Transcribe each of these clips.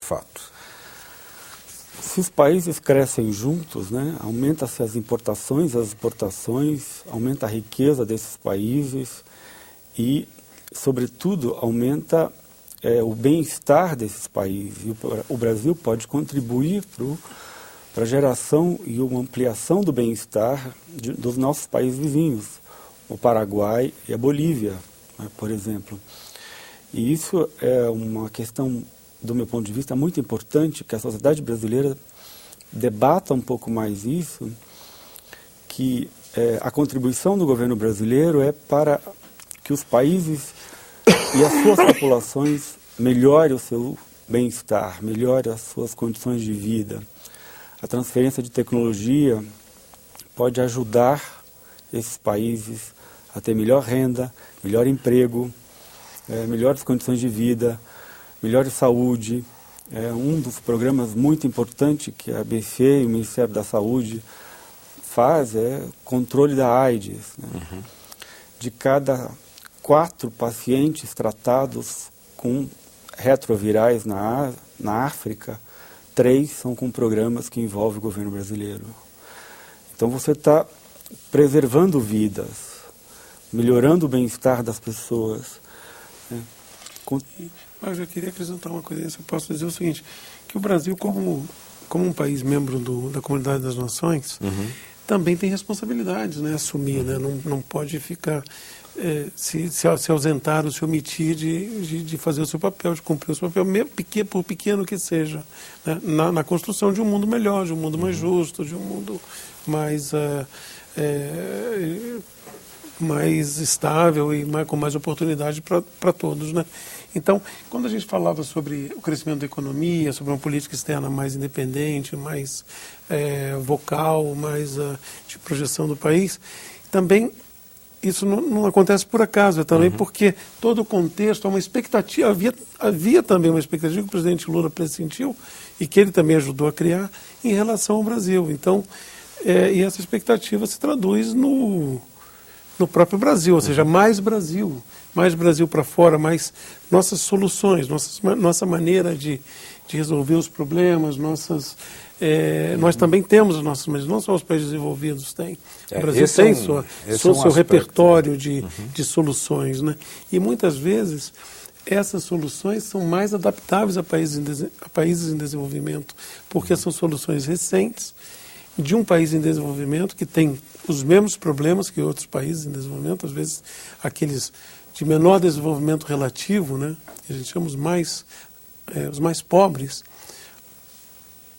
fato? Se os países crescem juntos, né, aumenta-se as importações, as exportações, aumenta a riqueza desses países e, sobretudo, aumenta o bem-estar desses países. E o Brasil pode contribuir para a geração e uma ampliação do bem-estar dos nossos países vizinhos, o Paraguai e a Bolívia, né, por exemplo. E isso é uma questão, do meu ponto de vista, muito importante, que a sociedade brasileira debata um pouco mais isso, que a contribuição do governo brasileiro é para que os países e as suas populações melhorem o seu bem-estar, melhorem as suas condições de vida. A transferência de tecnologia pode ajudar esses países a ter melhor renda, melhor emprego, melhores condições de vida, melhor saúde. Um dos programas muito importantes que a ABC e o Ministério da Saúde faz é controle da AIDS. Né? Uhum. De cada 4 pacientes tratados com retrovirais na África, 3 são com programas que envolvem o governo brasileiro. Então você está preservando vidas, melhorando o bem-estar das pessoas. Né? Mas eu queria acrescentar uma coisa. Eu posso dizer o seguinte, que o Brasil, como um país membro da Comunidade das Nações, uhum, também tem responsabilidades, né, a assumir, né, não pode ficar, se ausentar ou se omitir de fazer o seu papel, de cumprir o seu papel, mesmo por pequeno que seja, né, na construção de um mundo melhor, de um mundo mais justo, de um mundo mais estável e com mais oportunidade para todos, né? Então, quando a gente falava sobre o crescimento da economia, sobre uma política externa mais independente, mais vocal, mais de projeção do país, também isso não acontece por acaso, é também porque todo o contexto, há uma expectativa, havia também uma expectativa que o presidente Lula pressentiu e que ele também ajudou a criar em relação ao Brasil. Então, e essa expectativa se traduz no próprio Brasil, ou seja, mais Brasil para fora, mais nossas soluções, nossa maneira de resolver os problemas, nós também temos as nossas maneiras, não só os países desenvolvidos têm. O Brasil tem seu repertório de soluções, né? E muitas vezes essas soluções são mais adaptáveis a países em desenvolvimento, porque são soluções recentes de um país em desenvolvimento que tem os mesmos problemas que outros países em desenvolvimento, às vezes aqueles de menor desenvolvimento relativo, né? A gente chama os mais pobres.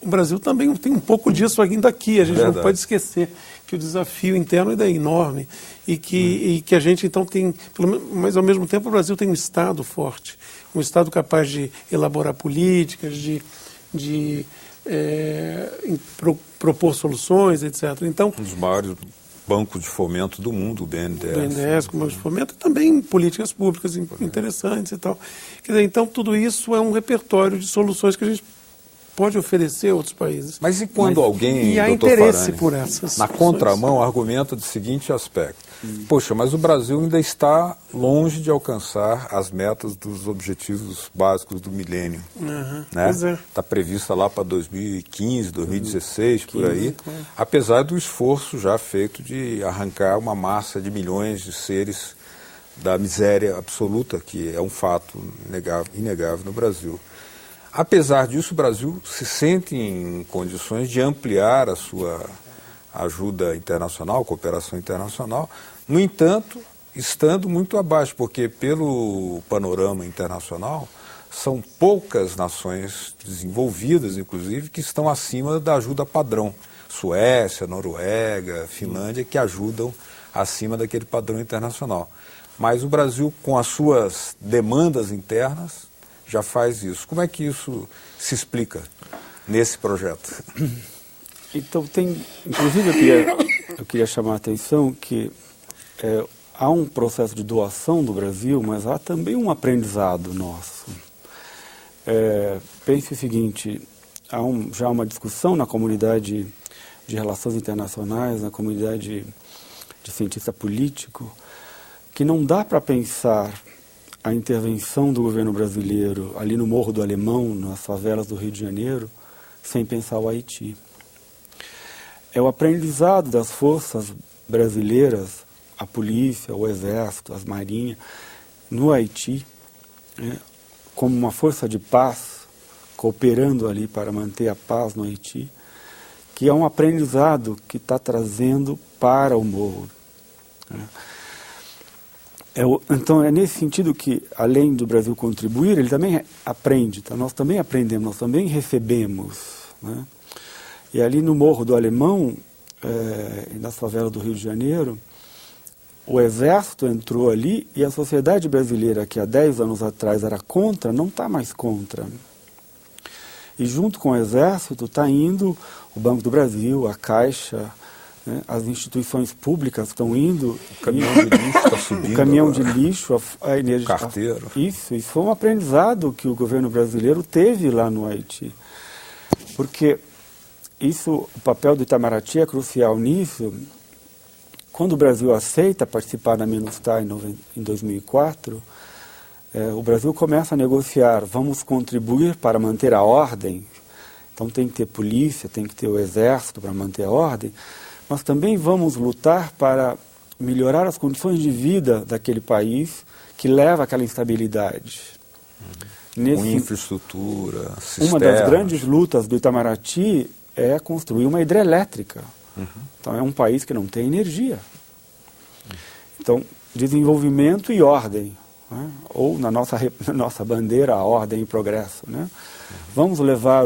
O Brasil também tem um pouco disso ainda aqui, a gente não pode esquecer que o desafio interno ainda é enorme e que a gente então tem, mas ao mesmo tempo o Brasil tem um Estado forte, um Estado capaz de elaborar políticas, de propor soluções, etc. Então, um dos maiores bancos de fomento do mundo, o BNDES. O BNDES, como banco de fomento, e também políticas públicas interessantes e tal. Quer dizer, então, tudo isso é um repertório de soluções que a gente pode oferecer a outros países. Mas e quando alguém, e há interesse por essas na contramão, argumenta do seguinte aspecto. Poxa, mas o Brasil ainda está longe de alcançar as metas dos objetivos básicos do milênio. Né? Está prevista lá para 2015, 2016, por aí, apesar do esforço já feito de arrancar uma massa de milhões de seres da miséria absoluta, que é um fato inegável no Brasil. Apesar disso, o Brasil se sente em condições de ampliar a sua ajuda internacional, cooperação internacional, no entanto, estando muito abaixo, porque pelo panorama internacional, são poucas nações desenvolvidas, inclusive, que estão acima da ajuda padrão. Suécia, Noruega, Finlândia, que ajudam acima daquele padrão internacional. Mas o Brasil, com as suas demandas internas, já faz isso. Como é que isso se nesse projeto? Então, inclusive eu queria chamar a atenção que há um processo de doação do Brasil, mas há também um aprendizado nosso. Pense o seguinte, há já uma discussão na comunidade de relações internacionais, na comunidade de cientista político, que não dá para pensar a intervenção do governo brasileiro ali no Morro do Alemão, nas favelas do Rio de Janeiro, sem pensar o Haiti. É o aprendizado das forças brasileiras, a polícia, o exército, as marinhas, no Haiti, como uma força de paz, cooperando ali para manter a paz no Haiti, que é um aprendizado que está trazendo para o Morro. Então é nesse sentido que, além do Brasil contribuir, ele também aprende, tá? Nós também aprendemos, nós também recebemos. Né? E ali no Morro do Alemão, na favela do Rio de Janeiro, o Exército entrou ali e a sociedade brasileira, que há 10 anos atrás era contra, não está mais contra. E junto com o Exército está indo o Banco do Brasil, a Caixa, né, as instituições públicas estão indo. O caminhão de lixo está subindo. O caminhão de lixo, a energia. Carteiro. Isso foi um aprendizado que o governo brasileiro teve lá no Haiti. Porque o papel do Itamaraty é crucial nisso. Quando o Brasil aceita participar da MINUSTAH em 2004, o Brasil começa a negociar, vamos contribuir para manter a ordem, então tem que ter polícia, tem que ter o exército para manter a ordem, mas também vamos lutar para melhorar as condições de vida daquele país que leva àquela instabilidade. Com infraestrutura, cisternas. Uma das grandes lutas do Itamaraty é construir uma hidrelétrica. Então é um país que não tem energia. Então, desenvolvimento e ordem, né? Ou na nossa bandeira, a ordem e progresso. Né? Vamos levar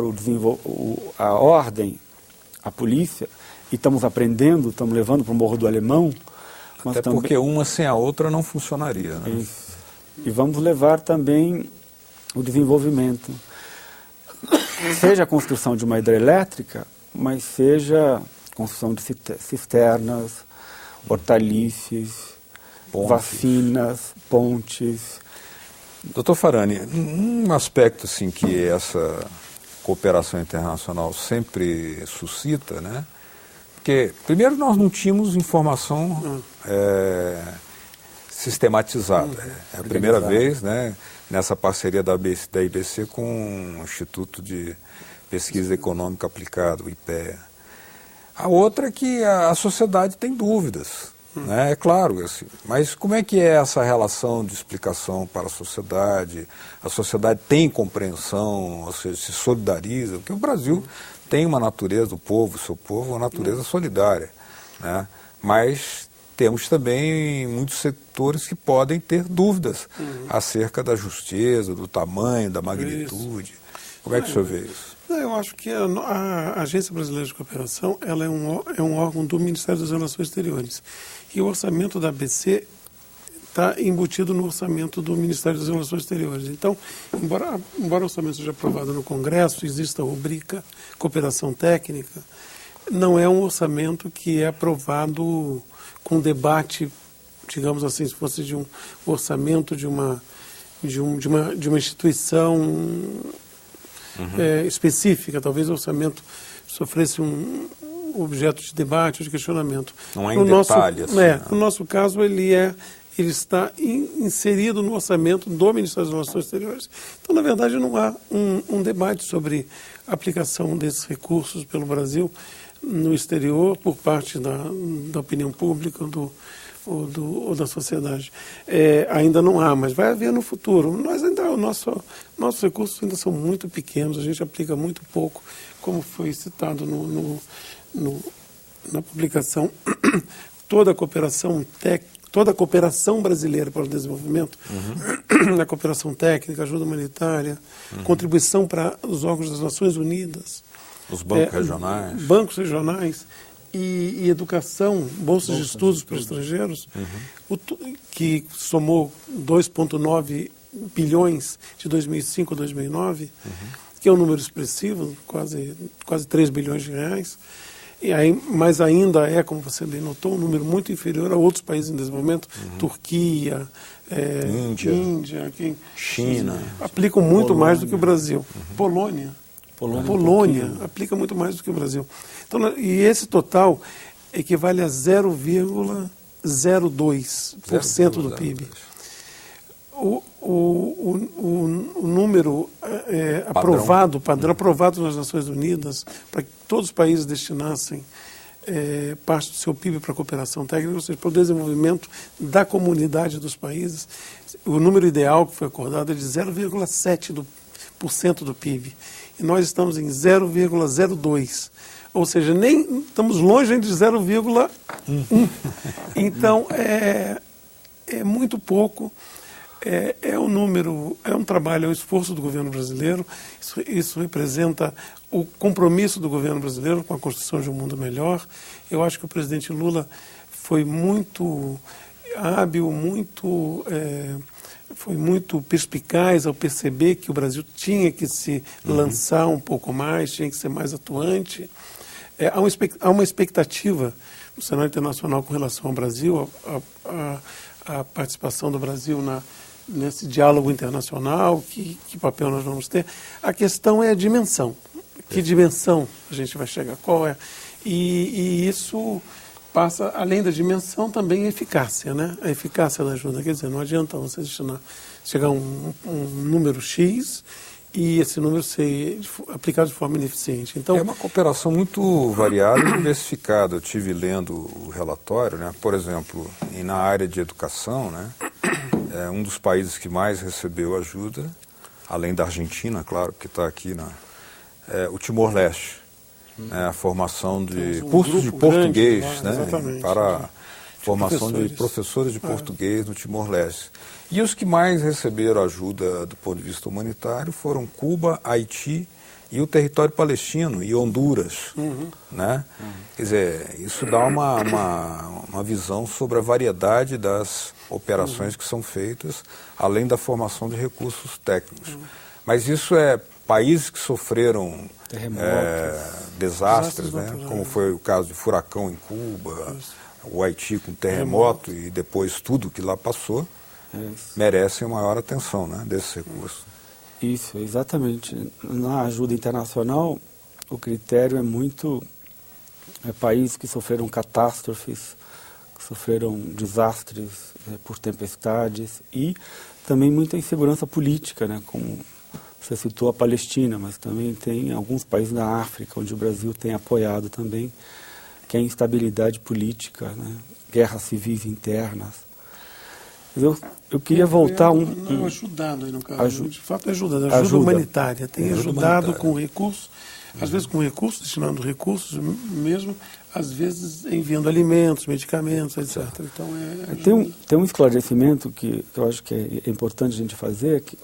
a ordem, a polícia, e estamos aprendendo, estamos levando para o Morro do Alemão. Mas até porque uma sem a outra não funcionaria. Né? Isso. E vamos levar também o desenvolvimento. Seja a construção de uma hidrelétrica, mas seja construção de cisternas, hortaliças, vacinas, pontes. Doutor Farani, um aspecto assim, que essa cooperação internacional sempre suscita, né? Porque, primeiro, nós não tínhamos informação sistematizada. É a primeira vez, né, nessa parceria da IBC com o Instituto de Pesquisa Econômica Aplicada, o IPEA. A outra é que a sociedade tem dúvidas, né? É claro, assim, mas como é que é essa relação de explicação para a sociedade? A sociedade tem compreensão, ou seja, se solidariza, porque o Brasil tem uma natureza, o povo, seu povo, uma natureza solidária, né? Mas temos também muitos setores que podem ter dúvidas acerca da justeza, do tamanho, da magnitude. Como é que o senhor vê isso? Eu acho que a Agência Brasileira de Cooperação ela é um órgão do Ministério das Relações Exteriores. E o orçamento da ABC está embutido no orçamento do Ministério das Relações Exteriores. Então, embora o orçamento seja aprovado no Congresso, exista a rubrica Cooperação Técnica, não é um orçamento que é aprovado com debate, digamos assim, se fosse de um orçamento de uma instituição específica. Talvez o orçamento sofresse um objeto de debate ou de questionamento. Não é em detalhe. No nosso caso, ele está inserido no orçamento do Ministério das Relações Exteriores. Então, na verdade, não há um debate sobre a aplicação desses recursos pelo Brasil no exterior por parte da opinião pública ou da sociedade. Ainda não há, mas vai haver no futuro. Nossos recursos ainda são muito pequenos, a gente aplica muito pouco, como foi citado na publicação. Toda a cooperação brasileira para o desenvolvimento, a cooperação técnica, ajuda humanitária, contribuição para os órgãos das Nações Unidas, os bancos regionais. Bancos regionais e educação, bolsas de estudos para estrangeiros, que somou 2,9 bilhões de 2005 a 2009, que é um número expressivo, quase 3 bilhões de reais. Mas ainda é, como você bem notou, um número muito inferior a outros países em desenvolvimento, Turquia, Índia, China. Aplicam muito mais do que o Brasil. Polônia aplica muito mais do que o Brasil. Então, e esse total equivale a 0,02% do PIB. o número aprovado, padrão aprovado nas Nações Unidas, para que todos os países destinassem parte do seu PIB para a cooperação técnica, ou seja, para o desenvolvimento da comunidade dos países, o número ideal que foi acordado é de 0,7% do PIB. E nós estamos em 0,02%. Ou seja, nem estamos longe de 0,1%. Então, é muito pouco. É um número, é um trabalho, é um esforço do governo brasileiro. Isso representa o compromisso do governo brasileiro com a construção de um mundo melhor. Eu acho que o presidente Lula foi muito hábil, foi muito perspicaz ao perceber que o Brasil tinha que se lançar um pouco mais, tinha que ser mais atuante. Há uma expectativa no cenário internacional com relação ao Brasil, a participação do Brasil nesse diálogo internacional, que papel nós vamos ter. A questão é a dimensão. Que dimensão a gente vai chegar? Qual é? E isso passa, além da dimensão, também a eficácia, né? A eficácia da ajuda. Quer dizer, não adianta você chegar a um número X e esse número ser aplicado de forma ineficiente. Então, é uma cooperação muito variada e diversificada. Eu estive lendo o relatório, né? Por exemplo, na área de educação, né? Um dos países que mais recebeu ajuda, além da Argentina, claro, que está aqui, o Timor-Leste. A formação de cursos de português, né? Para a formação de professores de português no Timor-Leste. E os que mais receberam ajuda do ponto de vista humanitário foram Cuba, Haiti e o território palestino e Honduras. Né? Quer dizer, isso dá uma visão sobre a variedade das operações que são feitas, além da formação de recursos técnicos. Mas isso é países que sofreram desastres, né? Como foi o caso de furacão em Cuba, o Haiti com terremoto e depois tudo que lá passou, merecem maior atenção, né, desses recursos. Isso, exatamente. Na ajuda internacional, o critério é muito países que sofreram catástrofes, que sofreram desastres por tempestades e também muita insegurança política, né, como você citou a Palestina, mas também tem alguns países da África, onde o Brasil tem apoiado também, que é a instabilidade política, né, guerras civis internas. Eu queria voltar ajudado aí no caso. De fato, ajuda humanitária. Tem ajudado com recursos, às vezes com recursos, destinando recursos mesmo, às vezes enviando alimentos, medicamentos, etc. Então, tem um esclarecimento que eu acho que é importante a gente fazer, que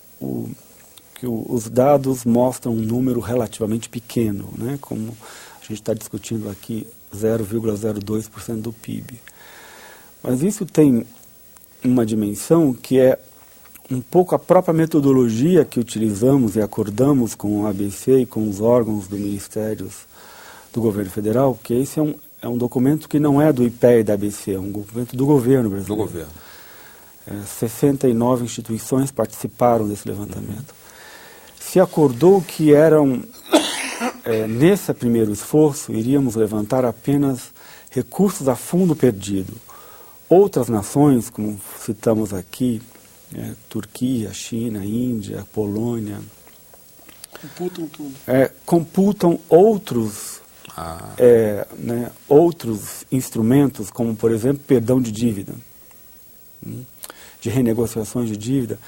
os dados mostram um número relativamente pequeno, né? Como a gente está discutindo aqui, 0,02% do PIB. Mas isso tem uma dimensão que é um pouco a própria metodologia que utilizamos e acordamos com o ABC e com os órgãos do Ministério do Governo Federal, que esse é um documento que não é do IPEA e da ABC, é um documento do governo brasileiro. Do governo. 69 instituições participaram desse levantamento. Se acordou que nesse primeiro esforço, iríamos levantar apenas recursos a fundo perdido. Outras nações, como citamos aqui, Turquia, China, Índia, Polônia, computam tudo. Computam outros instrumentos, como, por exemplo, perdão de dívida, de renegociações de dívida,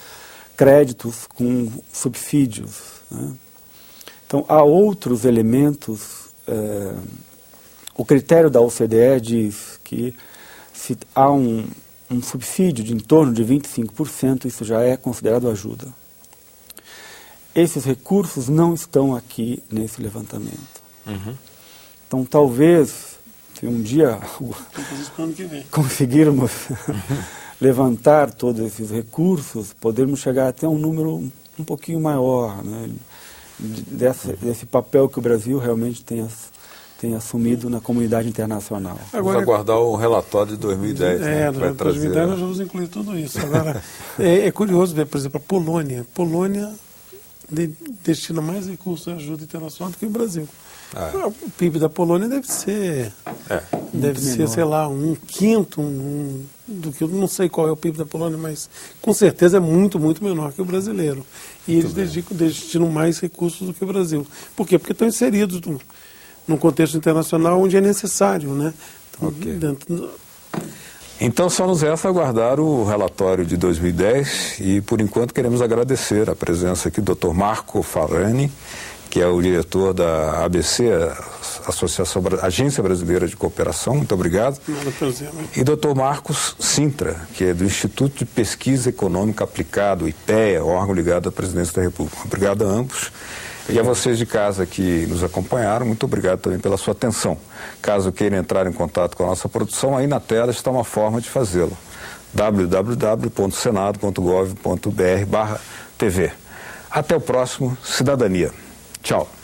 créditos com subsídios. Né? Então, há outros elementos. O critério da OCDE diz que se há um subsídio de em torno de 25%, isso já é considerado ajuda. Esses recursos não estão aqui nesse levantamento. Então, talvez, se um dia conseguirmos levantar todos esses recursos, podermos chegar até um número um pouquinho maior, né, desse papel que o Brasil realmente tem assumido na comunidade internacional. Vamos aguardar o relatório de 2010. Em 2010 nós vamos incluir tudo isso. Agora, é curioso ver, por exemplo, a Polônia. Polônia destina mais recursos à ajuda internacional do que o Brasil. O PIB da Polônia deve ser, sei lá, um quinto, eu não sei qual é o PIB da Polônia, mas com certeza é muito, muito menor que o brasileiro. E eles destinam mais recursos do que o Brasil. Por quê? Porque estão inseridos num contexto internacional onde é necessário, né? Então só nos resta aguardar o relatório de 2010 e, por enquanto, queremos agradecer a presença aqui do Dr. Marco Farani, que é o diretor da ABC, Agência Brasileira de Cooperação. Muito obrigado. E Dr. Marcos Sintra, que é do Instituto de Pesquisa Econômica Aplicada, o IPEA, órgão ligado à Presidência da República. Obrigado a ambos. E a vocês de casa que nos acompanharam, muito obrigado também pela sua atenção. Caso queiram entrar em contato com a nossa produção, aí na tela está uma forma de fazê-lo. www.senado.gov.br/TV. Até o próximo Cidadania. Tchau.